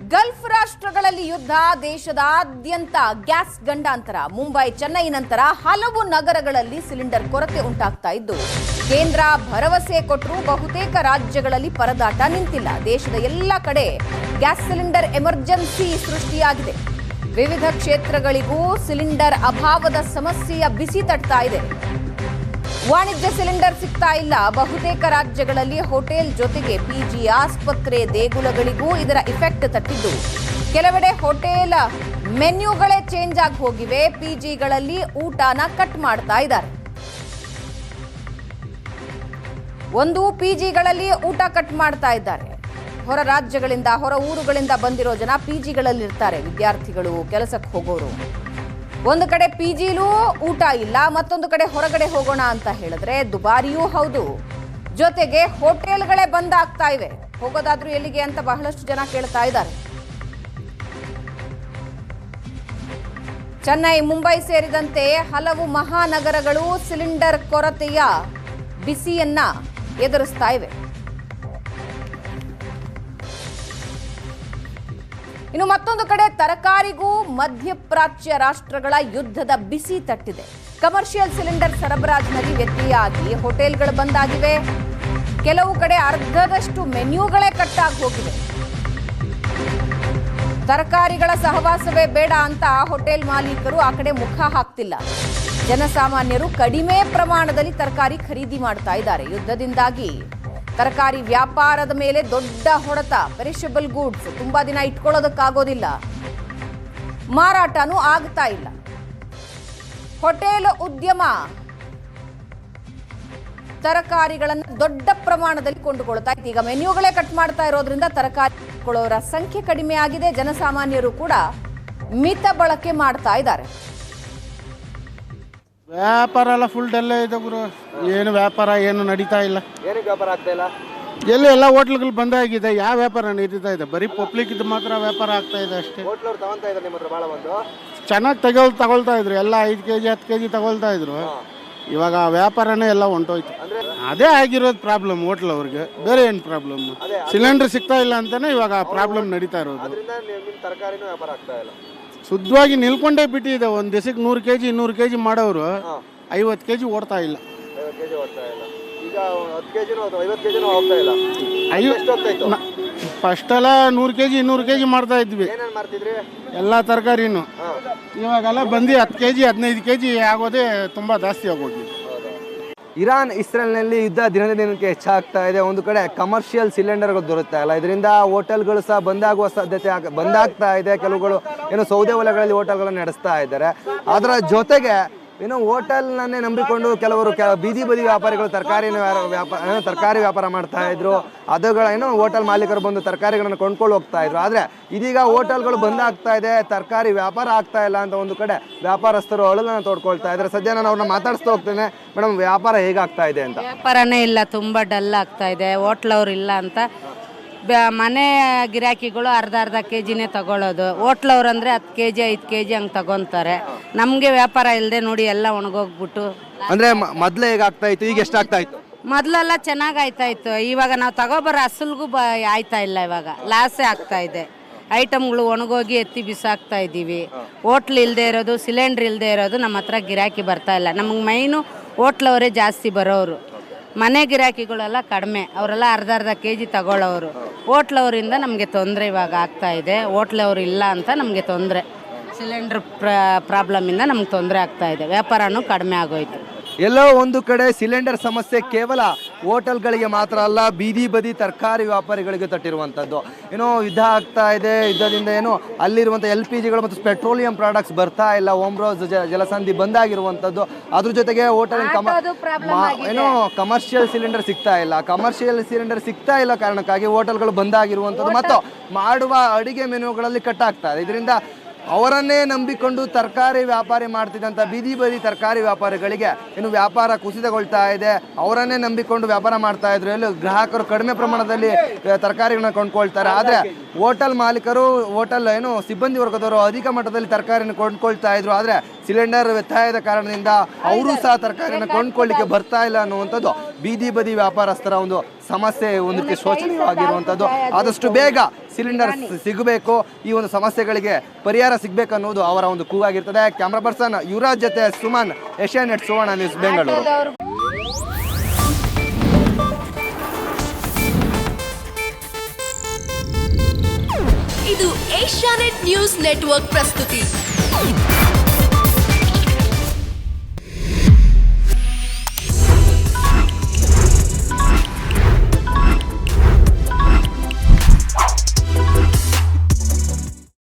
Gulf ರಾಷ್ಟ್ರಗಳಲ್ಲಿ ಯುದ್ಧ, ದೇಶದಾದ್ಯಂತ ಗ್ಯಾಸ್ ಗಂಡಾಂತರ. ಮುಂಬೈ, ಚೆನ್ನೈ ನಂತರ ಹಲವು ನಗರಗಳಲ್ಲಿ ಸಿಲಿಂಡರ್ ಕೊರತೆ ಉಂಟಾಗ್ತಾ ಇದ್ದು, ಕೇಂದ್ರ ಭರವಸೆ ಕೊಟ್ಟರೂ ಬಹುತೇಕ ರಾಜ್ಯಗಳಲ್ಲಿ ಪರದಾಟ ನಿಂತಿಲ್ಲ. ದೇಶದ ಎಲ್ಲ ಕಡೆ ಗ್ಯಾಸ್ ಸಿಲಿಂಡರ್ ಎಮರ್ಜೆನ್ಸಿ ಸೃಷ್ಟಿಯಾಗಿದೆ. ವಿವಿಧ ಕ್ಷೇತ್ರಗಳಿಗೂ ಸಿಲಿಂಡರ್ ಅಭಾವದ ಸಮಸ್ಯೆಯ ಬಿಸಿ ತಟ್ತಾ ಇದೆ. ವಾಣಿಜ್ಯ ಸಿಲಿಂಡರ್ ಸಿಗ್ತಾ ಇಲ್ಲ. ಬಹುತೇಕ ರಾಜ್ಯಗಳಲ್ಲಿ ಹೋಟೆಲ್ ಜೊತೆಗೆ ಪಿಜಿ, ಆಸ್ಪತ್ರೆ, ದೇಗುಲಗಳಿಗೂ ಇದರ ಇಫೆಕ್ಟ್ ತಟ್ಟಿದ್ದು, ಕೆಲವೆಡೆ ಹೋಟೆಲ್ ಮೆನ್ಯೂಗಳೇ ಚೇಂಜ್ ಆಗಿ ಹೋಗಿವೆ. ಪಿಜಿಗಳಲ್ಲಿ ಊಟನ ಕಟ್ ಮಾಡ್ತಾ ಇದ್ದಾರೆ. ಒಂದು ಪಿಜಿಗಳಲ್ಲಿ ಊಟ ಕಟ್ ಮಾಡ್ತಾ ಇದ್ದಾರೆ. ಹೊರ ರಾಜ್ಯಗಳಿಂದ, ಹೊರ ಊರುಗಳಿಂದ ಬಂದಿರೋ ಜನ ಪಿಜಿಗಳಲ್ಲಿ ಇರ್ತಾರೆ. ವಿದ್ಯಾರ್ಥಿಗಳು, ಕೆಲಸಕ್ಕೆ ಹೋಗೋರು. ಒಂದು ಕಡೆ ಪಿಜಿಲೂ ಊಟ ಇಲ್ಲ, ಮತ್ತೊಂದು ಕಡೆ ಹೊರಗಡೆ ಹೋಗೋಣ ಅಂತ ಹೇಳಿದ್ರೆ ದುಬಾರಿಯೂ ಹೌದು. ಜೊತೆಗೆ ಹೋಟೆಲ್ಗಳೇ ಬಂದ್ ಆಗ್ತಾ ಇವೆ. ಹೋಗೋದಾದ್ರೂ ಎಲ್ಲಿಗೆ ಅಂತ ಬಹಳಷ್ಟು ಜನ ಕೇಳ್ತಾ ಇದ್ದಾರೆ. ಚೆನ್ನೈ, ಮುಂಬೈ ಸೇರಿದಂತೆ ಹಲವು ಮಹಾನಗರಗಳು ಸಿಲಿಂಡರ್ ಕೊರತೆಯ ಬಿಸಿಯನ್ನ ಎದುರಿಸ್ತಾ ಇವೆ. ಇನ್ನು ಮತ್ತೊಂದು ಕಡೆ ತರಕಾರಿಗೂ ಮಧ್ಯಪ್ರಾಚ್ಯ ರಾಷ್ಟ್ರಗಳ ಯುದ್ಧದ ಬಿಸಿ ತಟ್ಟಿದೆ. ಕಮರ್ಷಿಯಲ್ ಸಿಲಿಂಡರ್ ಸರಬರಾಜಿನಲ್ಲಿ ವ್ಯತ್ಯಯ ಆಗಿ ಹೋಟೆಲ್ಗಳು ಬಂದಾಗಿವೆ. ಕೆಲವು ಕಡೆ ಅರ್ಧದಷ್ಟು ಮೆನ್ಯೂಗಳೇ ಕಟ್ಟಾಗಿ ಹೋಗಿವೆ. ತರಕಾರಿಗಳ ಸಹವಾಸವೇ ಬೇಡ ಅಂತ ಹೋಟೆಲ್ ಮಾಲೀಕರು ಆ ಕಡೆ ಮುಖ ಹಾಕ್ತಿಲ್ಲ. ಜನಸಾಮಾನ್ಯರು ಕಡಿಮೆ ಪ್ರಮಾಣದಲ್ಲಿ ತರಕಾರಿ ಖರೀದಿ ಮಾಡ್ತಾ ಇದ್ದಾರೆ. ಯುದ್ಧದಿಂದಾಗಿ ತರಕಾರಿ ವ್ಯಾಪಾರದ ಮೇಲೆ ದೊಡ್ಡ ಹೊಡೆತ. ಪೆರಿಷಬಲ್ ಗೂಡ್ಸ್ ತುಂಬಾ ದಿನ ಇಟ್ಕೊಳ್ಳೋದಕ್ಕಾಗೋದಿಲ್ಲ, ಮಾರಾಟನೂ ಆಗ್ತಾ ಇಲ್ಲ. ಹೋಟೆಲ್ ಉದ್ಯಮ ತರಕಾರಿಗಳನ್ನು ದೊಡ್ಡ ಪ್ರಮಾಣದಲ್ಲಿ ಕೊಂಡುಕೊಳ್ತಾ ಇತ್ತು. ಈಗ ಮೆನ್ಯೂಗಳೇ ಕಟ್ ಮಾಡ್ತಾ ಇರೋದ್ರಿಂದ ತರಕಾರಿ ಕೊಳ್ಳೋರ ಸಂಖ್ಯೆ ಕಡಿಮೆ ಆಗಿದೆ. ಜನಸಾಮಾನ್ಯರು ಕೂಡ ಮಿತ ಬಳಕೆ ಮಾಡ್ತಾ ಇದ್ದಾರೆ. ವ್ಯಾಪಾರ ಎಲ್ಲ ಫುಲ್ ಡಲ್ಲೇ ಇದೆ ಗುರು. ಏನು ವ್ಯಾಪಾರ ಏನು ನಡೀತಾ ಇಲ್ಲ. ಏನಕ್ಕೆ ವ್ಯಾಪಾರ ಆಗ್ತಾ ಇಲ್ಲ? ಎಲ್ಲ ಹೋಟ್ಲ್ಗಳು ಬಂದಾಗಿದೆ. ಯಾವ ವ್ಯಾಪಾರ ನಡೀತಾ ಇದೆ? ಬರೀ ಪಬ್ಲಿಕ್ ಇದು ಮಾತ್ರ ವ್ಯಾಪಾರ ಆಗ್ತಾ ಇದೆ ಅಷ್ಟೇ. ಹೋಟ್ಲವ್ರು ತಗೊಂತಾ ಇದ್ದಾರೆ ನಿಮ್ಮ ಹತ್ರ ಭಾಳ ಬಂದು ಚೆನ್ನಾಗಿ ತಗೊಳ್ತಾ ಇದ್ರು. ಎಲ್ಲ 5 kg 10 kg ತಗೊಳ್ತಾ ಇದ್ರು. ಇವಾಗ ವ್ಯಾಪಾರನೇ ಎಲ್ಲ ಹೊಂಟೋಯ್ತು. ಅದೇ ಆಗಿರೋದು ಪ್ರಾಬ್ಲಮ್ ಹೋಟ್ಲ್ ಅವ್ರಿಗೆ. ಬೇರೆ ಏನು ಪ್ರಾಬ್ಲಮ್? ಸಿಲಿಂಡರ್ ಸಿಗ್ತಾ ಇಲ್ಲ ಅಂತಾನೆ ಇವಾಗ ಪ್ರಾಬ್ಲಮ್ ನಡೀತಾ ಇರೋದು. ಅದರಿಂದ ನಿಮ್ಮ ತರಕಾರಿನೂ ವ್ಯಾಪಾರ ಆಗ್ತಾ ಇಲ್ಲ. ಶುದ್ಧವಾಗಿ ನಿಲ್ಕೊಂಡೇ ಬಿಟ್ಟಿದೆ. ಒಂದು ದಿವಸಕ್ಕೆ 100 kg 200 kg ಮಾಡೋರು 50 kg ಓಡ್ತಾ ಇಲ್ಲ. 50 kg ಓಡ್ತಾ ಇಲ್ಲ. ಈಗ 10 kgನೂ 50 kgನೂ ಹೋಗ್ತಾ ಇಲ್ಲ. ಎಷ್ಟು ಹೋಗ್ತಾ ಇತ್ತು? ಫಸ್ಟ್ ಎಲ್ಲ 100 kg 200 kg ಮಾಡ್ತಾ ಇದ್ವಿ. ಏನೇನು ಮಾಡ್ತಿದ್ರಿ? ಎಲ್ಲ ತರಕಾರಿನೂ. ಇವಾಗೆಲ್ಲ ಬಂದು 10 kg 15 kg ಆಗೋದೇ ತುಂಬ ಜಾಸ್ತಿ ಆಗೋಗಿದೆ. ಇರಾನ್ ಇಸ್ರೇಲ್ನಲ್ಲಿ ಯುದ್ಧ ದಿನಕ್ಕೆ ಹೆಚ್ಚಾಗ್ತಾ ಇದೆ. ಒಂದು ಕಡೆ ಕಮರ್ಷಿಯಲ್ ಸಿಲಿಂಡರ್ಗಳು ದೊರೆತಾ ಇಲ್ಲ. ಇದರಿಂದ ಹೋಟೆಲ್ಗಳು ಸಹ ಬಂದಾಗುವ ಸಾಧ್ಯತೆ ಬಂದಾಗ್ತಾ ಇದೆ. ಕೆಲವುಗಳು ಏನು ಸೌದೆ ಒಲೆಗಳಲ್ಲಿ ಹೋಟೆಲ್ಗಳನ್ನು ನಡೆಸ್ತಾ ಇದ್ದಾರೆ. ಅದರ ಜೊತೆಗೆ ಏನು ಹೋಟೆಲ್ನನ್ನೇ ನಂಬಿಕೊಂಡು ಕೆಲವರು ಬೀದಿ ಬದಿ ವ್ಯಾಪಾರಿಗಳು ತರಕಾರಿ ವ್ಯಾಪಾರ ಮಾಡ್ತಾ ಇದ್ರು. ಅದುಗಳ ಏನು ಹೋಟೆಲ್ ಮಾಲೀಕರು ಬಂದು ತರಕಾರಿಗಳನ್ನು ಕೊಂಡ್ಕೊಂಡು ಹೋಗ್ತಾ ಇದ್ರು. ಆದರೆ ಇದೀಗ ಹೋಟೆಲ್ಗಳು ಬಂದಾಗ್ತಾ ಇದೆ, ತರಕಾರಿ ವ್ಯಾಪಾರ ಆಗ್ತಾ ಇಲ್ಲ ಅಂತ ಒಂದು ಕಡೆ ವ್ಯಾಪಾರಸ್ಥರು ಅಳಲನ್ನು ತೋಡ್ಕೊಳ್ತಾ ಇದ್ದಾರೆ. ಸದ್ಯ ನಾನು ಅವ್ರನ್ನ ಮಾತಾಡಿಸ್ತಾ ಹೋಗ್ತೇನೆ. ಮೇಡಮ್, ವ್ಯಾಪಾರ ಹೇಗಾಗ್ತಾ ಇದೆ ಅಂತ? ವ್ಯಾಪಾರನೇ ಇಲ್ಲ, ತುಂಬ ಡಲ್ ಆಗ್ತಾ ಇದೆ. ಹೋಟ್ಲವ್ರು ಇಲ್ಲ ಅಂತ ಮನೆ ಗಿರಾಕಿಗಳು ಅರ್ಧ ಕೆಜಿನೇ ತಗೊಳ್ಳೋದು. ಹೋಟ್ಲವ್ರು ಅಂದರೆ 10 kg 5 kg ಹಂಗೆ ತಗೊತಾರೆ. ನಮಗೆ ವ್ಯಾಪಾರ ಇಲ್ಲದೆ ನೋಡಿ ಎಲ್ಲ ಒಣಗೋಗ್ಬಿಟ್ಟು. ಅಂದರೆ ಮೊದಲೇ ಹೇಗಾಗ್ತಾ ಇತ್ತು, ಈಗ ಎಷ್ಟಾಗ್ತಾ ಇತ್ತು? ಮೊದಲೆಲ್ಲ ಚೆನ್ನಾಗಿ ಆಯ್ತಾ ಇತ್ತು. ಇವಾಗ ನಾವು ತಗೊಬರೋ ಅಸಲ್ಗೂ ಆಯ್ತಾ ಇಲ್ಲ. ಇವಾಗ ಲಾಸೇ ಆಗ್ತಾ ಇದೆ. ಐಟಮ್ಗಳು ಒಣಗೋಗಿ ಎತ್ತಿ ಬಿಸಾಕ್ತಾ ಇದ್ದೀವಿ. ಹೋಟ್ಲ್ ಇಲ್ಲದೆ ಇರೋದು, ಸಿಲಿಂಡ್ರ್ ಇಲ್ಲದೆ ಇರೋದು ನಮ್ಮ ಹತ್ರ ಗಿರಾಕಿ ಬರ್ತಾ ಇಲ್ಲ. ನಮಗೆ ಮೈನು ಹೋಟ್ಲವರೇ ಜಾಸ್ತಿ ಬರೋರು. ಮನೆ ಗಿರಾಕಿಗಳೆಲ್ಲ ಕಡಿಮೆ, ಅವರೆಲ್ಲ ಅರ್ಧ kg ತಗೊಳ್ಳೋರು. ಹೋಟ್ಲವರಿಂದ ನಮಗೆ ತೊಂದರೆ ಇವಾಗ ಆಗ್ತಾ ಇದೆ. ಹೋಟ್ಲವ್ರು ಇಲ್ಲ ಅಂತ ನಮಗೆ ತೊಂದರೆ. ಸಿಲಿಂಡ್ರ್ ಪ್ರಾಬ್ಲಮಿಂದ ನಮ್ಗೆ ತೊಂದರೆ ಆಗ್ತಾ ಇದೆ. ವ್ಯಾಪಾರನೂ ಕಡಿಮೆ ಆಗೋಯ್ತು. ಎಲ್ಲೋ ಒಂದು ಕಡೆ ಸಿಲಿಂಡರ್ ಸಮಸ್ಯೆ ಕೇವಲ ಹೋಟೆಲ್ಗಳಿಗೆ ಮಾತ್ರ ಅಲ್ಲ, ಬೀದಿ ಬದಿ ತರಕಾರಿ ವ್ಯಾಪಾರಿಗಳಿಗೆ ತಟ್ಟಿರುವಂಥದ್ದು. ಏನೋ ಯುದ್ಧ ಆಗ್ತಾ ಇದೆ. ಯುದ್ಧದಿಂದ ಏನು ಅಲ್ಲಿರುವಂಥ LPGಗಳು ಮತ್ತು ಪೆಟ್ರೋಲಿಯಂ ಪ್ರಾಡಕ್ಟ್ಸ್ ಬರ್ತಾ ಇಲ್ಲ. ಓಮ್ರೋಸ್ ಜಲಸಂಧಿ ಬಂದಾಗಿರುವಂಥದ್ದು. ಅದ್ರ ಜೊತೆಗೆ ಹೋಟೆಲ್ ಏನೋ ಕಮರ್ಷಿಯಲ್ ಸಿಲಿಂಡರ್ ಸಿಗ್ತಾ ಇಲ್ಲ. ಕಮರ್ಷಿಯಲ್ ಸಿಲಿಂಡರ್ ಸಿಗ್ತಾ ಇಲ್ಲ ಕಾರಣಕ್ಕಾಗಿ ಹೋಟೆಲ್ಗಳು ಬಂದಾಗಿರುವಂಥದ್ದು ಮತ್ತು ಮಾಡುವ ಅಡಿಗೆ ಮೆನುಗಳಲ್ಲಿ ಕಟ್ಟಾಗ್ತಾ ಇದೆ. ಇದರಿಂದ ಅವರನ್ನೇ ನಂಬಿಕೊಂಡು ತರಕಾರಿ ವ್ಯಾಪಾರಿ ಮಾಡ್ತಿದ್ದಂಥ ಬೀದಿ ಬದಿ ತರಕಾರಿ ವ್ಯಾಪಾರಿಗಳಿಗೆ ಇನ್ನು ವ್ಯಾಪಾರ ಕುಸಿತಗೊಳ್ತಾ ಇದೆ. ಅವರನ್ನೇ ನಂಬಿಕೊಂಡು ವ್ಯಾಪಾರ ಮಾಡ್ತಾ ಇದ್ರು. ಎಲ್ಲೂ ಗ್ರಾಹಕರು ಕಡಿಮೆ ಪ್ರಮಾಣದಲ್ಲಿ ತರಕಾರಿಗಳನ್ನ ಕೊಂಡ್ಕೊಳ್ತಾರೆ. ಆದರೆ ಹೋಟೆಲ್ ಮಾಲೀಕರು, ಹೋಟೆಲ್ ಏನು ಸಿಬ್ಬಂದಿ ವರ್ಗದವರು ಅಧಿಕ ಮಟ್ಟದಲ್ಲಿ ತರಕಾರಿನ ಕೊಂಡ್ಕೊಳ್ತಾ ಇದ್ರು. ಆದರೆ ಸಿಲಿಂಡರ್ ವ್ಯತ್ಯಯದ ಕಾರಣದಿಂದ ಅವರು ಸಹ ತರಕಾರಿನ ಕೊಂಡ್ಕೊಳ್ಳಿಕ್ಕೆ ಬರ್ತಾ ಇಲ್ಲ ಅನ್ನುವಂಥದ್ದು ಬೀದಿ ಬದಿ ವ್ಯಾಪಾರಸ್ಥರ ಒಂದು ಸಮಸ್ಯೆ, ಒಂದು ರೀತಿ ಶೋಚನೀಯವಾಗಿರುವಂಥದ್ದು. ಆದಷ್ಟು ಬೇಗ ಸಿಲಿಂಡರ್ ಸಿಗಬೇಕು, ಈ ಒಂದು ಸಮಸ್ಯೆಗಳಿಗೆ ಪರಿಹಾರ ಸಿಗಬೇಕು ಅನ್ನೋದು ಅವರ ಒಂದು ಕೂಗಾಗಿರ್ತದೆ. ಕ್ಯಾಮ್ರಾ ಪರ್ಸನ್ ಯುವರಾಜ್ ಜೊತೆ ಸುಮನ್, ಏಷ್ಯಾನೆಟ್ ಸುವರ್ಣ ನ್ಯೂಸ್, ಬೆಂಗಳೂರು. ಇದು ಏಷ್ಯಾನೆಟ್ ನ್ಯೂಸ್ ನೆಟ್ವರ್ಕ್ ಪ್ರಸ್ತುತಿ.